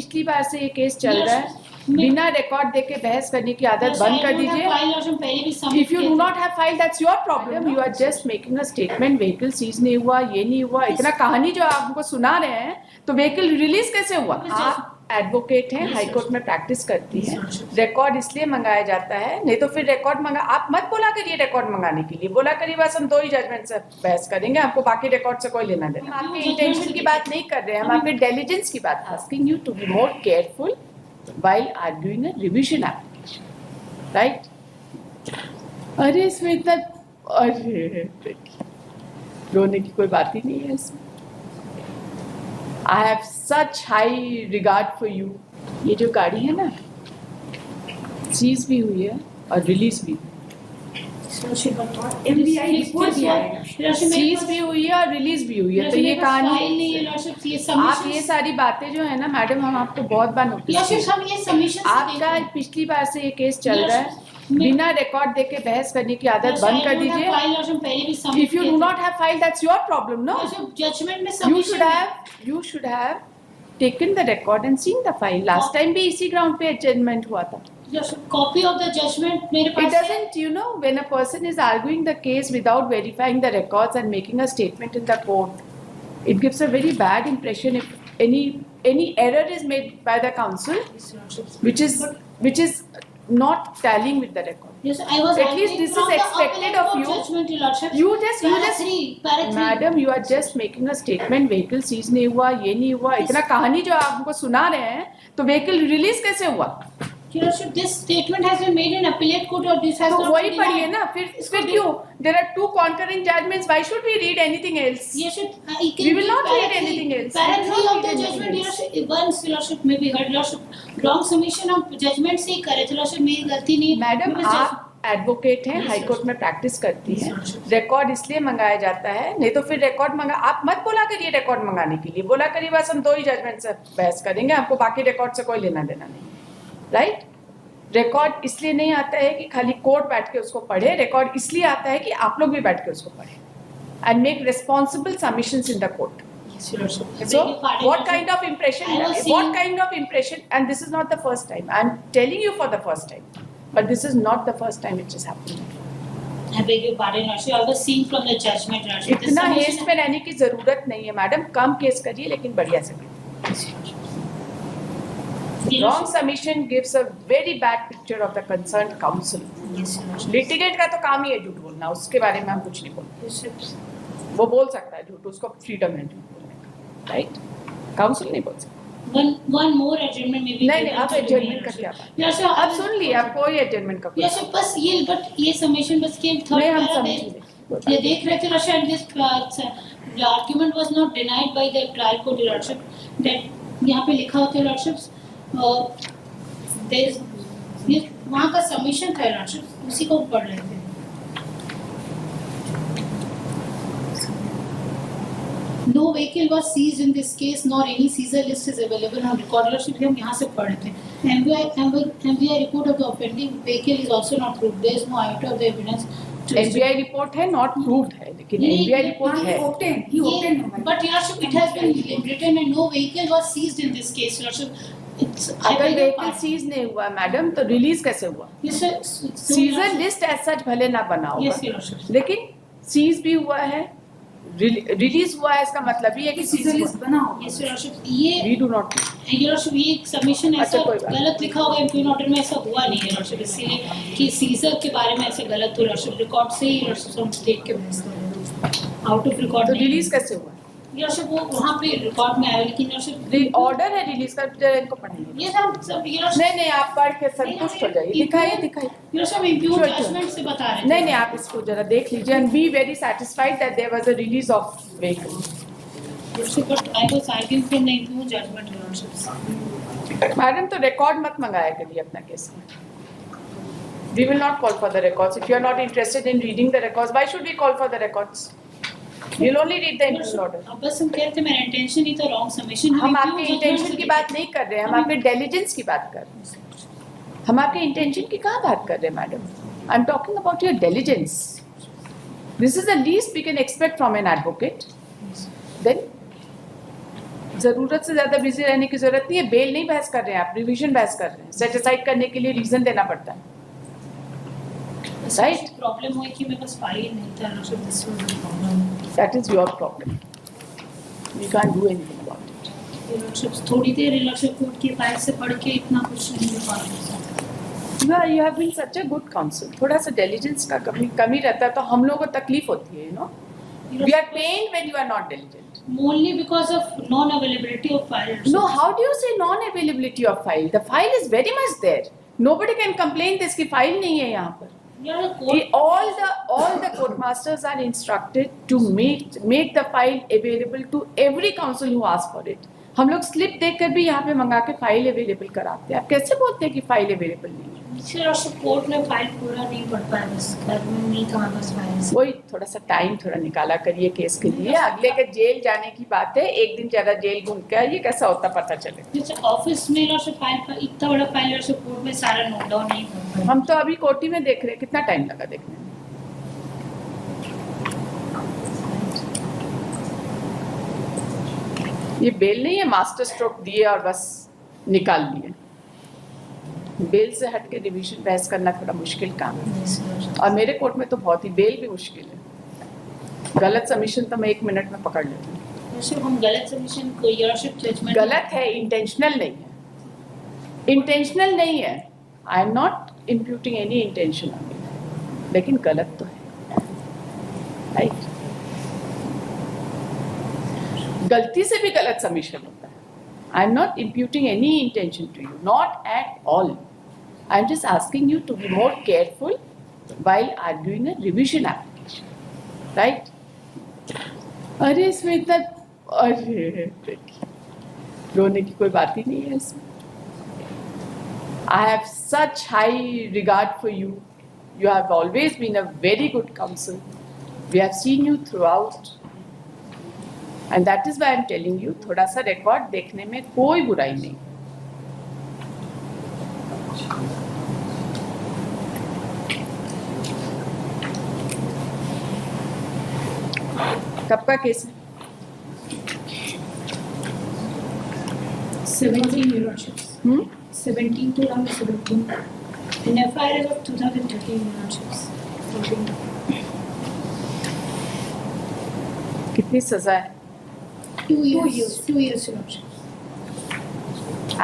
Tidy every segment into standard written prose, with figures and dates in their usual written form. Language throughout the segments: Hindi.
पिछली बार से ये केस चल रहा है, बिना रिकॉर्ड देके बहस करने की आदत बंद कर दीजिए। If you do not have file that's your problem, you are just making a statement, vehicle seize नहीं हुआ, ये नहीं हुआ, इतना कहानी जो आप हमको सुना रहे हैं, तो व्हीकल रिलीज कैसे हुआ? आप एडवोकेट हैं, हाई कोर्ट में प्रैक्टिस करती हैं, रिकॉर्ड इसलिए मंगाया जाता है, नहीं तो फिर रिकॉर्ड मंगा, आप मत बोला करिए रिकॉर्ड मंगाने के लिए, बोला करिए बस हम 2 ही जजमेंट से बहस करेंगे, आपको बाकी रिकॉर्ड से कोई लेना देना। हम आपके इंटेंशन की बात नहीं कर रहे हैं, हम आपके डिलीजेंस की बात, asking you to be more careful while arguing a revision application, right? अरे इसमें इतना, अरे रोने की कोई बात ही नहीं है इसमें। I have such high regard for you. ये जो गाड़ी है ना, सीज भी हुई है और रिलीज भी, MBI रिपोर्ट भी आएगा, सीज भी हुई है और रिलीज भी हुई है, तो ये कहानी, आप ये सारी बातें जो है ना मैडम, हम आपको बहुत बार नोटिस, आपका पिछली बार से ये केस चल रहा है, बिना रिकॉर्ड देके बहस करने की आदत बंद कर दीजिए। If you do not have file that's your problem, no, you should have taken the record and seen the file. Last time भी इसी ground पे adjournment हुआ था। Copy of the judgment मेरे पास It doesn't, you know, when a person is arguing the case without verifying the records and making a statement in the court, it gives a very bad impression if any error is made by the counsel, which is not tallying with the record. Yes, I was at least this is expected of you. Judgment, Your Lordship. You just, madam, you are just making a statement, vehicle seize नहीं हुआ, ये नहीं हुआ, इतना कहानी जो आप हमको सुना रहे हैं, तो vehicle release कैसे हुआ? Your Lordship, this statement has been made in appellate court or this has तो not वही been पढ़िए ना, फिर क्यों? There are 2 concurring judgments. Why should we read anything else? Yes, We will not read anything else. Para 3 of the judgment, Your Lordship, once Your Lordship may be heard, Your Lordship, wrong submission of judgment से ही करे, Your Lordship मेरी गलती नहीं। मैडम आप एडवोकेट हैं, हाई कोर्ट में प्रैक्टिस करती हैं, रिकॉर्ड इसलिए मंगाया जाता है, नहीं तो फिर रिकॉर्ड मंगा, आप मत बोला करिए रिकॉर्ड मंगाने के लिए, बोला करिए बस हम 2 ही जजमेंट से बहस करेंगे, आपको बाकी रिकॉर्ड से कोई लेना देना नहीं, राइट? रिकॉर्ड इसलिए नहीं आता है कि खाली कोर्ट बैठ के उसको पढ़े, रिकॉर्ड इसलिए आता है कि आप लोग भी बैठ के उसको पढ़े and make responsible submissions in the court. So what kind of impression, and this is not the first time, I'm telling you for the first time, but this is not the first time it is happening. I beg your pardon, Lordship. I was seeing from the judgment, Lordship. इतना हेस्ट में रहने की जरूरत नहीं है मैडम, कम केस करिए लेकिन बढ़िया से करिए. Wrong submission gives a very bad picture of the concerned counsel. Litigant का तो काम ही है झूठ बोलना, उसके बारे में हम कुछ नहीं बोलते. वो बोल सकता है झूठ, उसको फ्रीडम है झूठ बोलने का, राइट? काउंसिल नहीं बोल सकता. One more adjournment maybe. नहीं, आप adjournment का क्या बात? अब सुन लिया, आप कोई adjournment का. Yes, बस ये submission बस के third. नहीं, हम समझेंगे. ये देख रहे थे Lordship, this the argument was not denied by the trial court, Lordship. That यहाँ पे लिखा होता है Lordship. ये वहाँ का submission था Lordship, उसी को पढ़ रहे थे. No vehicle was seized in this case, nor any seizure list is available on record. Lordship, हम यहाँ से पढ़ रहे थे. MBI report of the offending vehicle is also not proved. There is no iota of the evidence. MBI report है, not proved है, लेकिन MBI report है. He obtained. But Lordship, it has been written and no vehicle was seized in this case, Lordship. अगर vehicle सीज नहीं हुआ मैडम, तो रिलीज कैसे हुआ? सीजर लिस्ट एज सच भले ना बना होगा, लेकिन सीज भी हुआ है, रिलीज हुआ है, इसका मतलब ये है कि सीजर लिस्ट बना होगा. ये वी डू नॉट, ये सबमिशन ऐसा गलत लिखा होगा एमपी ऑर्डर में, ऐसा हुआ नहीं है Lordship, इसीलिए कि सीजर के बारे में ऐसे गलत हुआ Lordship. रिकॉर्ड से ही Lordship हम देख के बहस कर रहे हैं, आउट ऑफ रिकॉर्ड. तो रिलीज कैसे हुआ? Lordship वो वहाँ पे रिकॉर्ड में आया, लेकिन Lordship ऑर्डर है रिलीज का, जरा इनको पढ़ेंगे. ये सब नहीं, आप पढ़ के संतुष्ट हो जाइए. दिखाइए. Lordship इम्प्यूट जजमेंट से बता रहे हैं. नहीं, आप इसको जरा देख लीजिए and be very satisfied that there was a release of vehicle. But I was arguing from the impugned judgment, Lordship. Madam तो रिकॉर्ड मत मंगाया करिए अपना केस में. We will not call for the records. If you are not interested in reading the records, why should we call for the records? We'll only read the impugned order. अब बस हम कहते हैं मेरा इंटेंशन ही तो रॉन्ग सबमिशन. हम आपके इंटेंशन की बात नहीं कर रहे हैं, हम आपके डिलीजेंस की बात कर रहे हैं. हम आपके इंटेंशन की कहाँ बात कर रहे हैं madam? I am talking about your diligence. This is the least we can expect from an advocate. Then जरूरत से ज्यादा बिजी रहने की जरूरत नहीं है. बेल नहीं बहस कर रहे हैं आप, रिवीजन बहस कर रहे हैं. सेट असाइड करने के लिए रीजन देना पड़ता है. Right. प्रॉब्लम हुई कि मेरे पास फाइल नहीं था ना, so this was the problem. That is your problem. We can't do anything about it. Lordships, थोड़ी देर लॉर्डशिप कोर्ट की फाइल से पढ़ के इतना कुछ नहीं हो पाता. Yeah, you have been such a good counsel. थोड़ा सा diligence का कमी रहता है तो हम लोगों को तकलीफ होती है, you know. We are pained when you are not diligent. Only because of non-availability of files. No, how do you say non-availability of file? The file is very much there. Nobody can complain this कि file नहीं है यहाँ पर. Yeah, the court. All the court masters are instructed to make the file available to every counsel who asks for it. हम लोग स्लिप देखकर भी यहाँ पे मंगा के फाइल अवेलेबल कराते हैं. आप कैसे बोलते हैं कि फाइल अवेलेबल नहीं है? कोर्ट में फाइल पूरा नहीं पढ़ पाया, बस घर में नहीं था बस फाइल. वही थोड़ा सा टाइम थोड़ा निकाला करिए केस के लिए. अगले के जेल जाने की बात है, एक दिन ज्यादा जेल घूम के आइए, कैसा होता पता चले. जैसे ऑफिस में लॉर्डशिप फाइल इतना बड़ा फाइल लॉर्डशिप कोर्ट में सारा नोट डाउन नहीं कर पाए. हम तो अभी कोटी में देख रहे हैं, कितना टाइम लगा देखने में. ये बेल नहीं है मास्टर स्ट्रोक दिए और बस निकाल लिए. बेल से हट के रिवीजन बहस करना थोड़ा मुश्किल काम है. और मेरे कोर्ट में तो बहुत ही बेल भी मुश्किल है. गलत सबमिशन तो मैं 1 मिनट में पकड़ लेती हूँ. हम गलत सबमिशन को योरशिप जजमेंट गलत है, इंटेंशनल नहीं है. इंटेंशनल नहीं है. I am not imputing any intention on you, लेकिन गलत तो है. राइट. गलती से भी गलत सबमिशन होता है. I am not imputing any intention to you, not at all. I am just asking you to be more careful while arguing a revision application, right? अरे इसमें इतना, अरे रोने की कोई बात ही नहीं है इसमें. I have such high regard for you. You have always been a very good counsel. We have seen you throughout, and that is why I am telling you, थोड़ा सा रिकॉर्ड देखने में कोई बुराई नहीं. कब का केस है? 17 lordships. 17 to around 17. In FIR of 2013 lordships. कितनी सजा है? 2 years. 2 years lordships.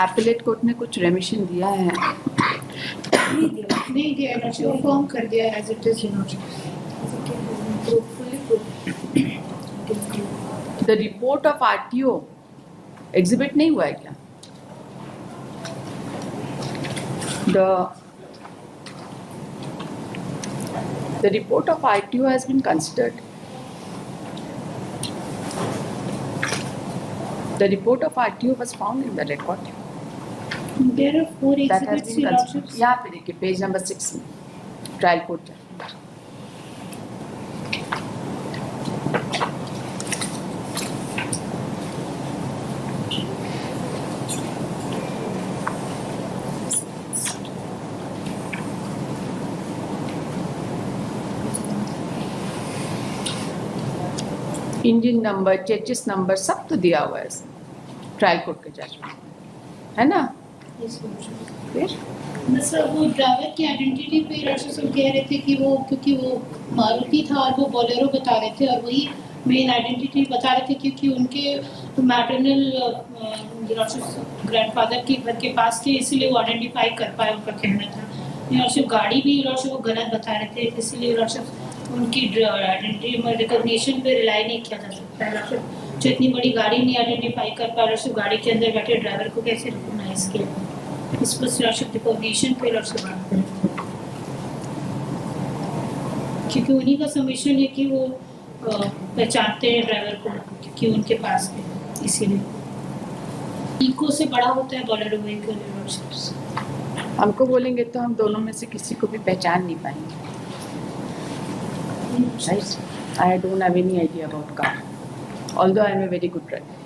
Appellate court ने कुछ रेमिशन दिया है? नहीं दिया lordship. फॉर्म कर दिया as it is lordships. The report of RTO exhibit नहीं हुआ है क्या? The report of RTO has been considered. The report of RTO was found in the record. There are 4 That has exhibits been considered. lordships. यहाँ पे देखिए पेज नंबर 6 में trial court. Engine number, chassis number सब तो दिया हुआ है ट्रायल कोर्ट के जजमेंट, है ना? Yes, lordship. फिर मतलब वो ड्राइवर की आइडेंटिटी पे लॉर्डशिप कह रहे थे कि वो क्योंकि वो मारुति था और वो बोलेरो बता रहे थे, और वही मेन आइडेंटिटी बता रहे थे क्योंकि उनके मैटरनल लॉर्डशिप ग्रैंडफादर के घर के पास थे, इसीलिए वो आइडेंटिफाई कर पाए, उनका कहना था. लॉर्डशिप गाड़ी भी लॉर्डशिप वो गलत बता रहे थे, इसीलिए लॉर्डशिप उनकी आइडेंटिटी में रिकॉग्निशन पे रिलाई नहीं किया जा सकता. लॉर्डशिप जो इतनी बड़ी गाड़ी नहीं आइडेंटिफाई कर पा, लॉर्डशिप गाड़ी के अंदर बैठे ड्राइवर को कैसे रिकॉग्नाइज किया? इस पर लॉर्डशिप रिकॉग्निशन पे लॉर्डशिप बात करें, क्योंकि उन्हीं का सबमिशन है कि वो पहचानते हैं ड्राइवर को क्योंकि उनके पास है, इसीलिए. इको से बड़ा होता है बोलेरो व्हीकल लॉर्डशिप्स. हमको बोलेंगे तो हम दोनों में से किसी को भी पहचान नहीं पाएंगे. Right? I don't have any idea about car, although I am a very good driver.